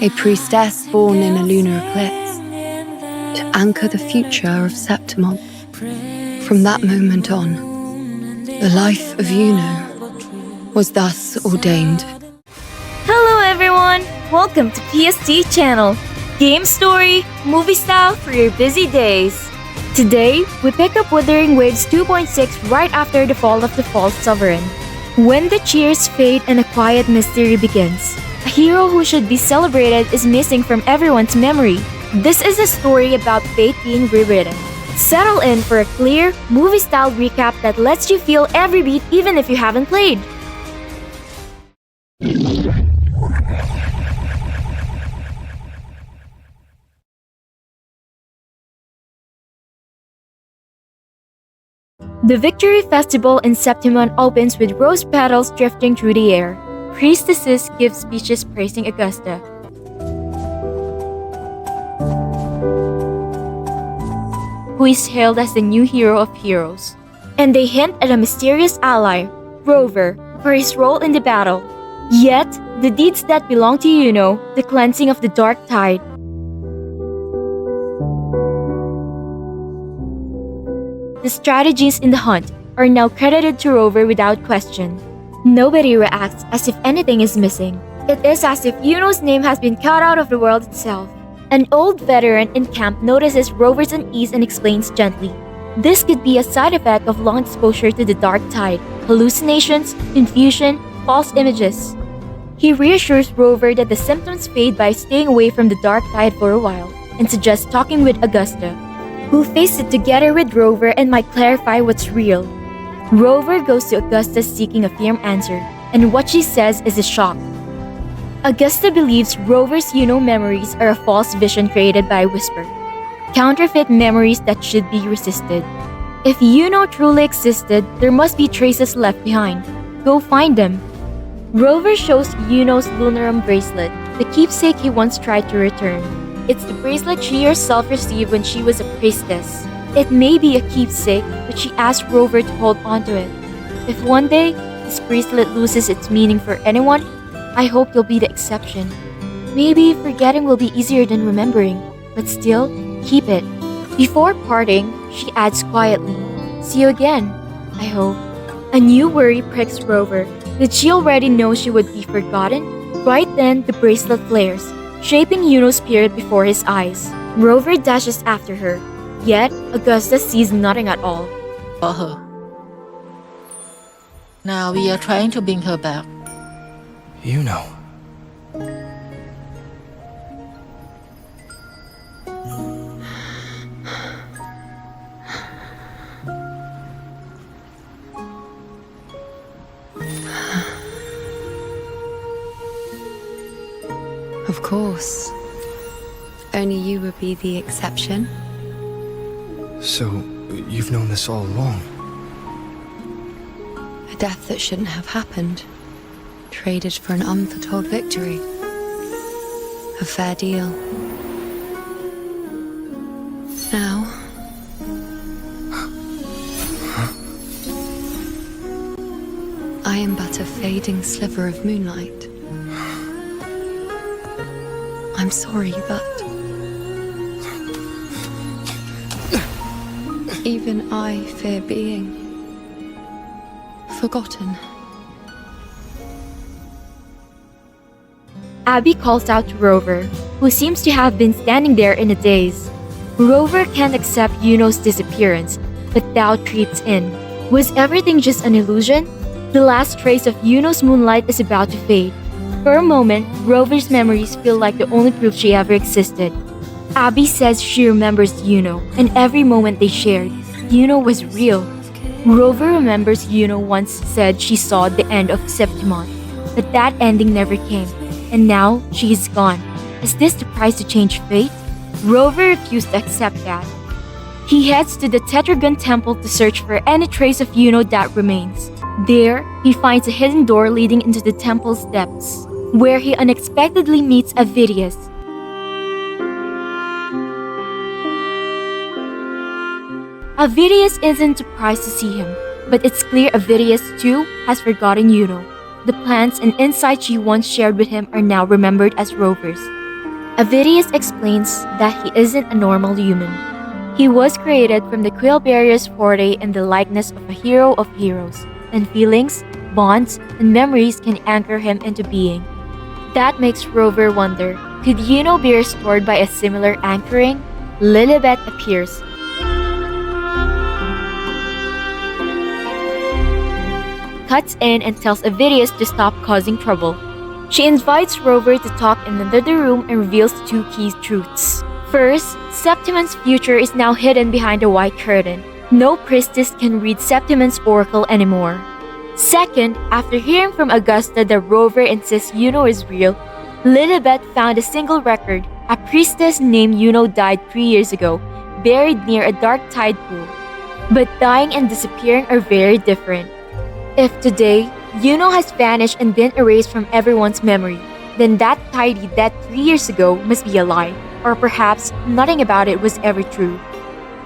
a priestess born in a lunar eclipse, to anchor the future of Septimon. From that moment on, the life of Iuno was thus ordained. Hello everyone! Welcome to PST channel, game story, movie style for your busy days. Today, we pick up Wuthering Waves 2.6 right after the fall of the false sovereign. When the cheers fade and a quiet mystery begins, a hero who should be celebrated is missing from everyone's memory. This is a story about fate being rewritten. Settle in for a clear, movie-style recap that lets you feel every beat even if you haven't played. The Victory Festival in Septimon opens with rose petals drifting through the air. Priestesses give speeches praising Augusta. Who is hailed as the new hero of heroes. And they hint at a mysterious ally, Rover, for his role in the battle. Yet, the deeds that belong to Iuno, the cleansing of the dark tide, the strategies in the hunt are now credited to Rover without question. Nobody reacts as if anything is missing. It is as if Iuno's name has been cut out of the world itself. An old veteran in camp notices Rover's unease and explains gently. This could be a side effect of long exposure to the dark tide, hallucinations, confusion, false images. He reassures Rover that the symptoms fade by staying away from the dark tide for a while and suggests talking with Augusta, who faced it together with Rover and might clarify what's real. Rover goes to Augusta seeking a firm answer, and what she says is a shock. Augusta believes Rover's Iuno memories are a false vision created by Whisper, counterfeit memories that should be resisted. If Iuno truly existed, there must be traces left behind. Go find them. Rover shows Iuno's lunarum bracelet, the keepsake he once tried to return. It's the bracelet she herself received when she was a priestess. It may be a keepsake, but she asked Rover to hold onto it. If one day, this bracelet loses its meaning for anyone, I hope you'll be the exception. Maybe forgetting will be easier than remembering, but still, keep it. Before parting, she adds quietly, "See you again, I hope." A new worry pricks Rover. Did she already know she would be forgotten? Right then, the bracelet flares, shaping Iuno's spirit before his eyes. Rover dashes after her, yet Augusta sees nothing at all. For her. Now we are trying to bring her back. Iuno. Of course. Only you would be the exception. So, you've known this all along? A death that shouldn't have happened. Traded for an unforetold victory. A fair deal. Now... I am but a fading sliver of moonlight. I'm sorry, but... even I fear being... forgotten. Abby calls out to Rover, who seems to have been standing there in a daze. Rover can't accept Iuno's disappearance, but doubt creeps in. Was everything just an illusion? The last trace of Iuno's moonlight is about to fade. For a moment, Rover's memories feel like the only proof she ever existed. Abby says she remembers Iuno, and every moment they shared. Iuno was real. Rover remembers Iuno once said she saw the end of Septimon, but that ending never came. And now, she is gone. Is this the price to change fate? Rover refused to accept that. He heads to the Tetragon Temple to search for any trace of Iuno that remains. There, he finds a hidden door leading into the temple's depths, where he unexpectedly meets Avidius. Avidius isn't surprised to see him, but it's clear Avidius too has forgotten Iuno. The plans and insights she once shared with him are now remembered as Rover's. Avidius explains that he isn't a normal human. He was created from the Quillbarius Forte in the likeness of a hero of heroes, and feelings, bonds, and memories can anchor him into being. That makes Rover wonder, could Iuno be restored by a similar anchoring? Lilibet appears. Cuts in and tells Avidius to stop causing trouble. She invites Rover to talk in another room and reveals two key truths. First, Septimon's future is now hidden behind a white curtain. No priestess can read Septimon's oracle anymore. Second, after hearing from Augusta that Rover insists Iuno is real, Lilibet found a single record. A priestess named Iuno died 3 years ago, buried near a dark tide pool. But dying and disappearing are very different. If today, Iuno has vanished and been erased from everyone's memory, then that tidy death 3 years ago must be a lie, or perhaps nothing about it was ever true.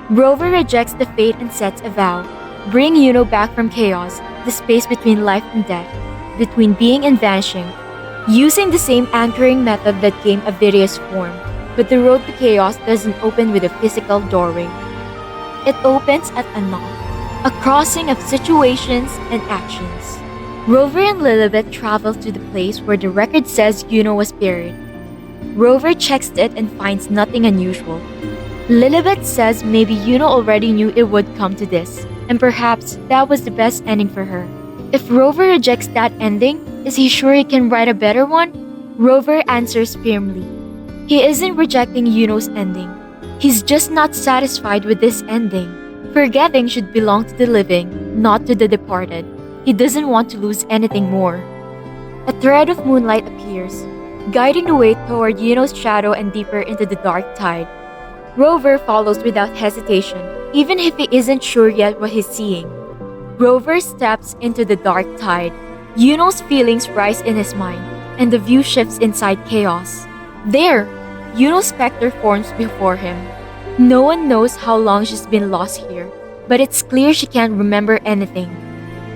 Rover rejects the fate and sets a vow. Bring Iuno back from chaos, the space between life and death, between being and vanishing, using the same anchoring method that gave Avidius form, but the road to chaos doesn't open with a physical doorway. It opens at a knock, a crossing of situations and actions. Rover and Lilibet travel to the place where the record says Iuno was buried. Rover checks it and finds nothing unusual. Lilibet says maybe Iuno already knew it would come to this, and perhaps that was the best ending for her. If Rover rejects that ending, is he sure he can write a better one? Rover answers firmly. He isn't rejecting Iuno's ending. He's just not satisfied with this ending. Forgetting should belong to the living, not to the departed. He doesn't want to lose anything more. A thread of moonlight appears, guiding the way toward Iuno's shadow and deeper into the dark tide. Rover follows without hesitation, even if he isn't sure yet what he's seeing. Rover steps into the dark tide. Iuno's feelings rise in his mind, and the view shifts inside chaos. There, Iuno's specter forms before him. No one knows how long she's been lost here, but it's clear she can't remember anything.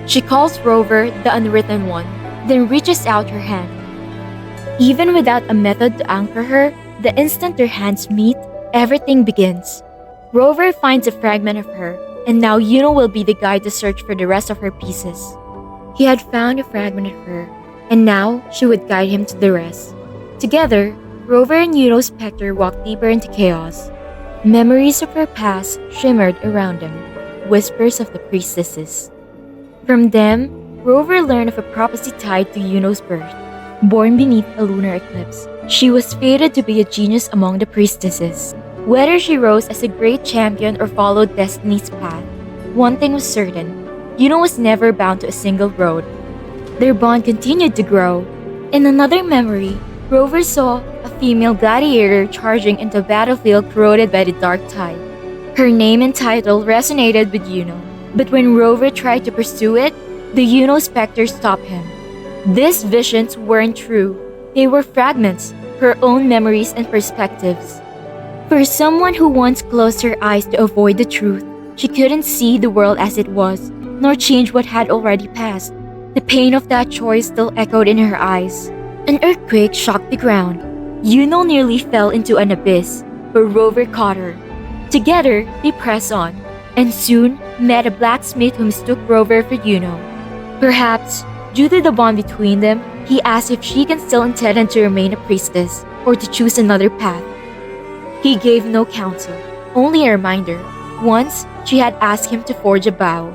She calls Rover the Unwritten One, then reaches out her hand. Even without a method to anchor her, the instant their hands meet, everything begins. Rover finds a fragment of her, and now Iuno will be the guide to search for the rest of her pieces. He had found a fragment of her, and now she would guide him to the rest. Together, Rover and Iuno's specter walked deeper into chaos. Memories of her past shimmered around them, whispers of the priestesses. From them, Rover learned of a prophecy tied to Iuno's birth. Born beneath a lunar eclipse, she was fated to be a genius among the priestesses. Whether she rose as a great champion or followed destiny's path, one thing was certain: Iuno was never bound to a single road. Their bond continued to grow. In another memory, Rover saw a female gladiator charging into a battlefield corroded by the dark tide. Her name and title resonated with Iuno, but when Rover tried to pursue it, the Iuno specter stopped him. These visions weren't true. They were fragments, her own memories and perspectives. For someone who once closed her eyes to avoid the truth, she couldn't see the world as it was, nor change what had already passed. The pain of that choice still echoed in her eyes. An earthquake shocked the ground. Iuno nearly fell into an abyss, but Rover caught her. Together, they pressed on, and soon met a blacksmith who mistook Rover for Iuno. Perhaps, due to the bond between them, he asked if she can still intend to remain a priestess, or to choose another path. He gave no counsel, only a reminder. Once, she had asked him to forge a vow.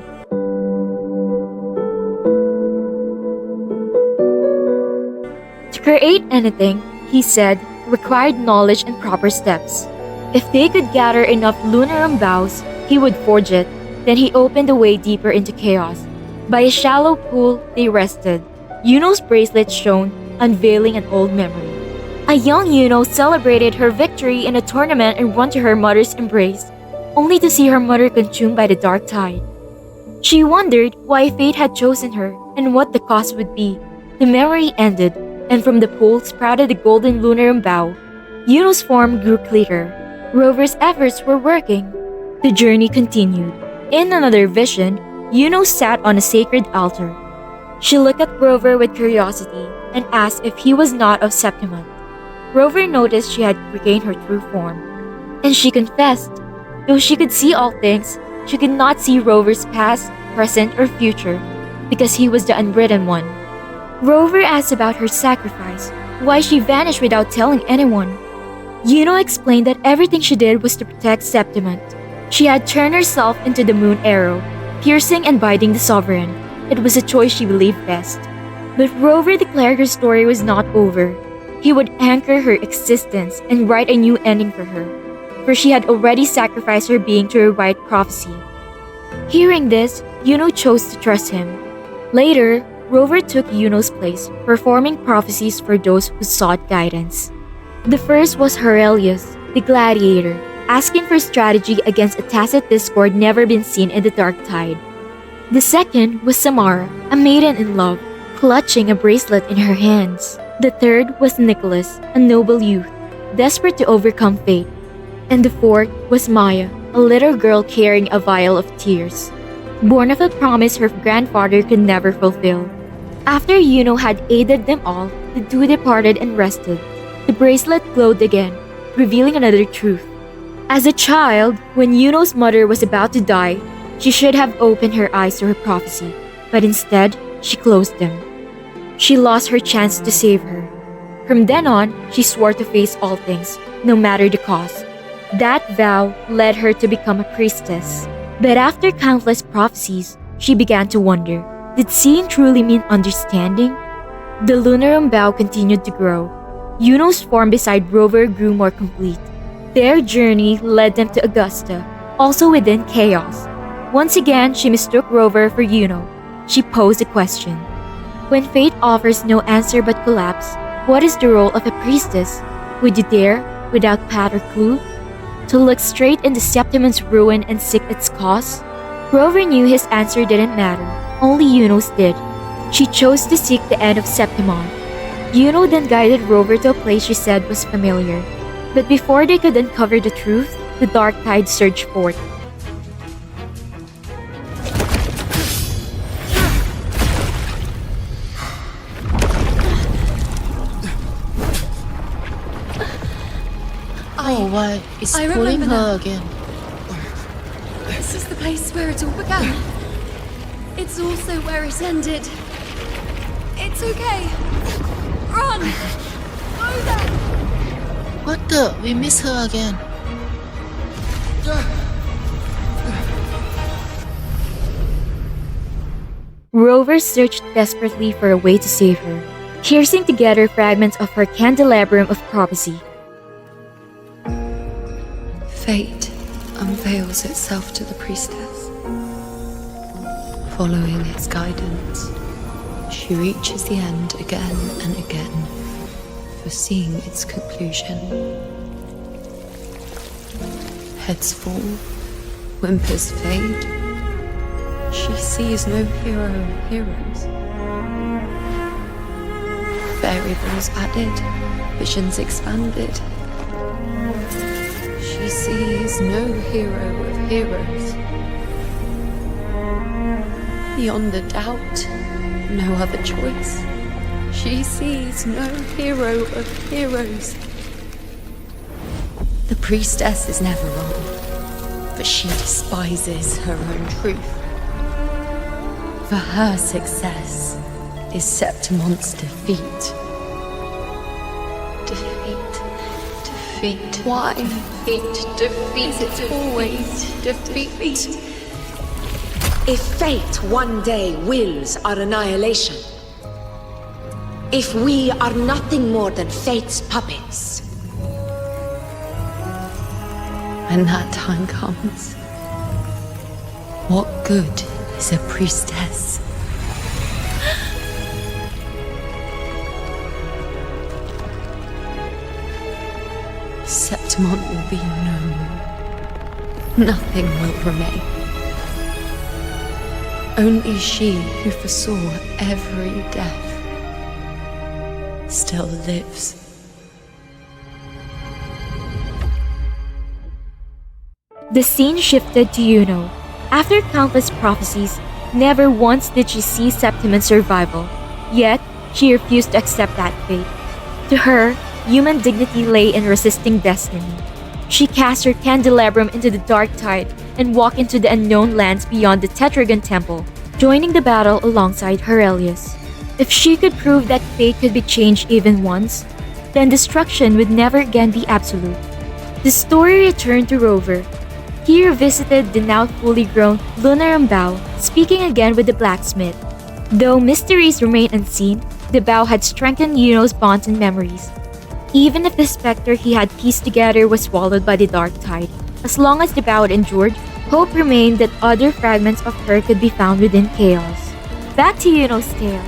To create anything, he said, required knowledge and proper steps. If they could gather enough lunarum boughs, he would forge it. Then he opened the way deeper into chaos. By a shallow pool, they rested. Iuno's bracelet shone, unveiling an old memory. A young Iuno celebrated her victory in a tournament and ran to her mother's embrace, only to see her mother consumed by the dark tide. She wondered why fate had chosen her and what the cost would be. The memory ended, and from the pool sprouted the golden lunarum bough. Iuno's form grew clearer. Rover's efforts were working. The journey continued. In another vision, Iuno sat on a sacred altar. She looked at Rover with curiosity and asked if he was not of Septimon. Rover noticed she had regained her true form. And she confessed. Though she could see all things, she could not see Rover's past, present, or future, because he was the Unwritten One. Rover asked about her sacrifice, why she vanished without telling anyone. Iuno explained that everything she did was to protect Septimont. She had turned herself into the moon arrow, piercing and biting the sovereign. It was a choice she believed best. But Rover declared her story was not over. He would anchor her existence and write a new ending for her, for she had already sacrificed her being to rewrite prophecy. Hearing this, Iuno chose to trust him. Later, Rover took Iuno's place, performing prophecies for those who sought guidance. The first was Aurelius, the gladiator, asking for strategy against a tacit discord never been seen in the Dark Tide. The second was Samara, a maiden in love, clutching a bracelet in her hands. The third was Nicholas, a noble youth, desperate to overcome fate. And the fourth was Maya, a little girl carrying a vial of tears, born of a promise her grandfather could never fulfill. After Iuno had aided them all, the two departed and rested. The bracelet glowed again, revealing another truth. As a child, when Iuno's mother was about to die, she should have opened her eyes to her prophecy, but instead, she closed them. She lost her chance to save her. From then on, she swore to face all things, no matter the cost. That vow led her to become a priestess. But after countless prophecies, she began to wonder, did seeing truly mean understanding? The Lunarum vow continued to grow. Iuno's form beside Rover grew more complete. Their journey led them to Augusta, also within chaos. Once again, she mistook Rover for Iuno. She posed a question. When fate offers no answer but collapse, what is the role of a priestess? Would you dare, without path or clue, to look straight into Septimon's ruin and seek its cause? Rover knew his answer didn't matter. Only Iuno's did. She chose to seek the end of Septimon. Iuno then guided Rover to a place she said was familiar. But before they could uncover the truth, the dark tide surged forth. Oh, why? It's I pulling remember her now. again. This is the place where it all began. It's also where it ended. It's okay. Run! Go there! What the? We miss her again. Rover searched desperately for a way to save her, piercing together fragments of her candelabrum of prophecy. Fate unveils itself to the priestess. Following its guidance, she reaches the end again and again, foreseeing its conclusion. Heads fall, whimpers fade. She sees no hero or heroes. Variables added, visions expanded. She sees no hero of heroes. Beyond a doubt, no other choice. She sees no hero of heroes. The priestess is never wrong, but she despises her own truth. For her success is Septimon's defeat. Defeat. Why? Defeat. It's always defeat. If fate one day wills our annihilation, if we are nothing more than fate's puppets, When that time comes, what good is a priestess? Septimont will be no more. Nothing will remain. Only she who foresaw every death still lives. The scene shifted to Iuno. After countless prophecies, never once did she see Septimon's survival. Yet, she refused to accept that fate. To her, human dignity lay in resisting destiny. She cast her candelabrum into the dark tide and walked into the unknown lands beyond the Tetragon Temple, joining the battle alongside Aurelius. If she could prove that fate could be changed even once, then destruction would never again be absolute. The story returned to Rover. He revisited the now fully grown lunar bow, speaking again with the blacksmith. Though mysteries remain unseen, the bow had strengthened Iuno's bonds and memories. Even if the specter he had pieced together was swallowed by the dark tide, as long as the bow had endured, hope remained that other fragments of her could be found within chaos. Back to Iuno's tale.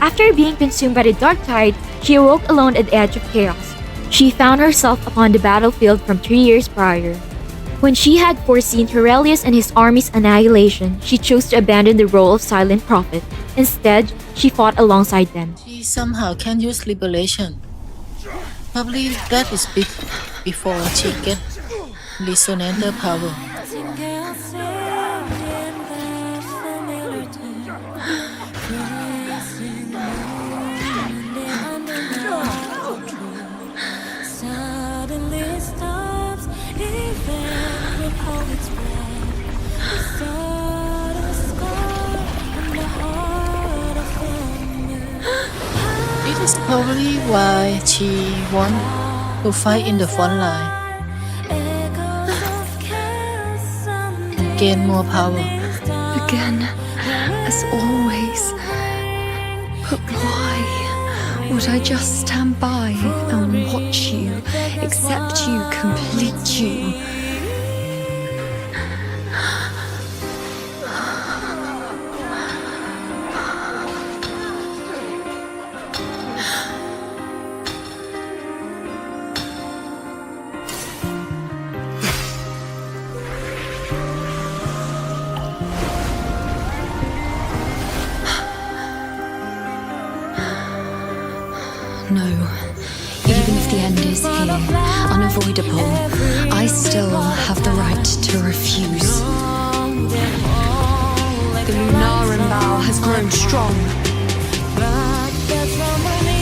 After being consumed by the dark tide, she awoke alone at the edge of chaos. She found herself upon the battlefield from 3 years prior. When she had foreseen Aurelius and his army's annihilation, she chose to abandon the role of silent prophet. Instead, she fought alongside them. She somehow can use liberation. Probably that is before she get resonator power. This is probably why she want to fight in the front line and gain more power. Again, as always. But why would I just stand by and watch you, accept you, complete you? No, even if the end is here, unavoidable, I still have the right to refuse. The Lunaran bow has grown strong.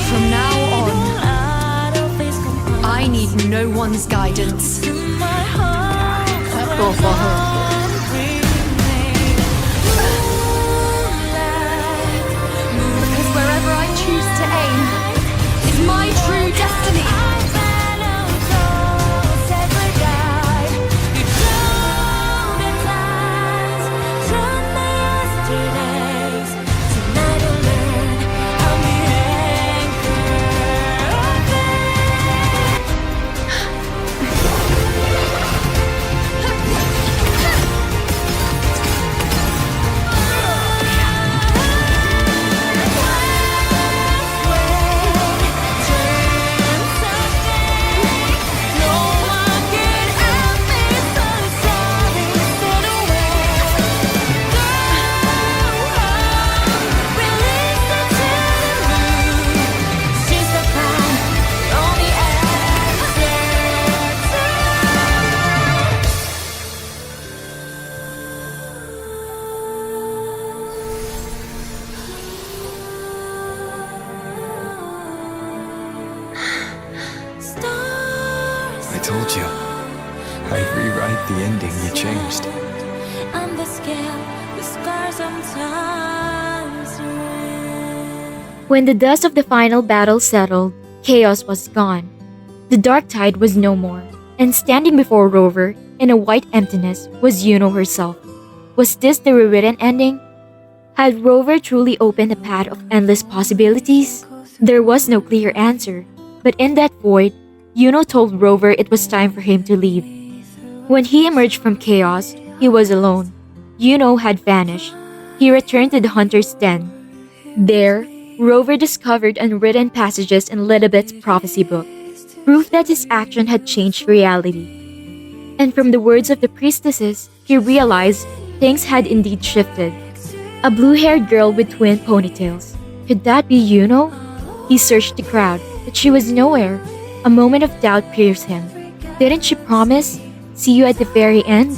From now on, I need no one's guidance. I'll go for her. Because wherever I choose to aim, my true destiny. I told you. I'd rewrite the ending you changed. On the scale, the scars sometimes ring. When the dust of the final battle settled, chaos was gone. The dark tide was no more, and standing before Rover, in a white emptiness, was Iuno herself. Was this the rewritten ending? Had Rover truly opened a path of endless possibilities? There was no clear answer, but in that void, Iuno told Rover it was time for him to leave. When he emerged from chaos, he was alone. Iuno had vanished. He returned to the hunter's den. There, Rover discovered unwritten passages in Lilibet's prophecy book, proof that his action had changed reality. And from the words of the priestesses, he realized things had indeed shifted. A blue-haired girl with twin ponytails. Could that be Iuno? He searched the crowd, but she was nowhere. A moment of doubt pierced him. Didn't she promise? See you at the very end?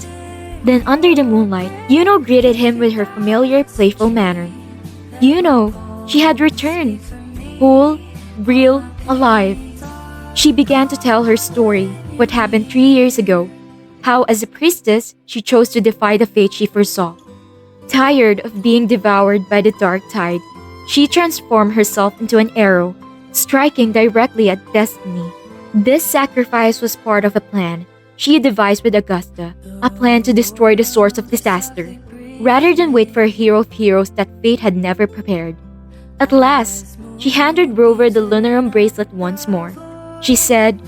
Then under the moonlight, Iuno greeted him with her familiar, playful manner. Iuno! She had returned! Whole, real, alive. She began to tell her story, what happened 3 years ago, how as a priestess, she chose to defy the fate she foresaw. Tired of being devoured by the dark tide, she transformed herself into an arrow, striking directly at destiny. This sacrifice was part of a plan she devised with Augusta, a plan to destroy the source of disaster, rather than wait for a hero of heroes that fate had never prepared. At last, she handed Rover the Lunarum bracelet once more. She said,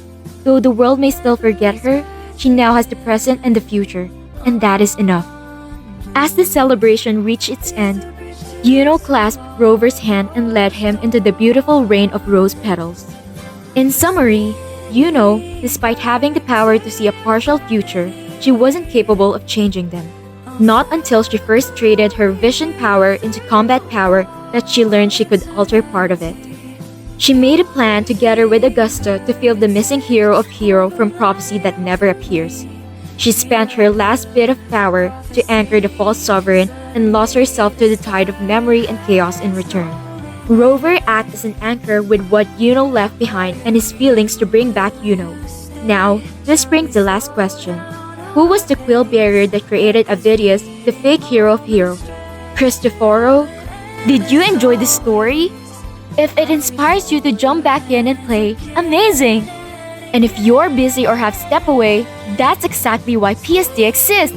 though the world may still forget her, she now has the present and the future, and that is enough. As the celebration reached its end, Iuno clasped Rover's hand and led him into the beautiful rain of rose petals. In summary, Iuno, despite having the power to see a partial future, she wasn't capable of changing them. Not until she first traded her vision power into combat power that she learned she could alter part of it. She made a plan together with Augusta to fill the missing hero of hero from prophecy that never appears. She spent her last bit of power to anchor the false sovereign and lost herself to the tide of memory and chaos in return. Rover acted as an anchor with what Iuno left behind and his feelings to bring back Iuno. Now, this brings the last question. Who was the quill bearer that created Avidius, the fake hero of hero? Cristoforo? Did you enjoy the story? If it inspires you to jump back in and play, amazing! And if you're busy or have stepped away, that's exactly why PST exists!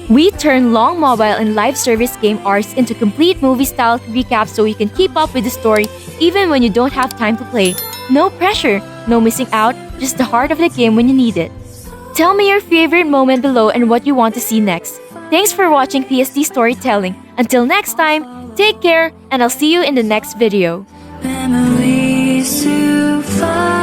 We turn long mobile and live service game arcs into complete movie-style recaps so you can keep up with the story even when you don't have time to play. No pressure, no missing out, just the heart of the game when you need it. Tell me your favorite moment below and what you want to see next. Thanks for watching PST Storytelling. Until next time, take care and I'll see you in the next video. Memories to find.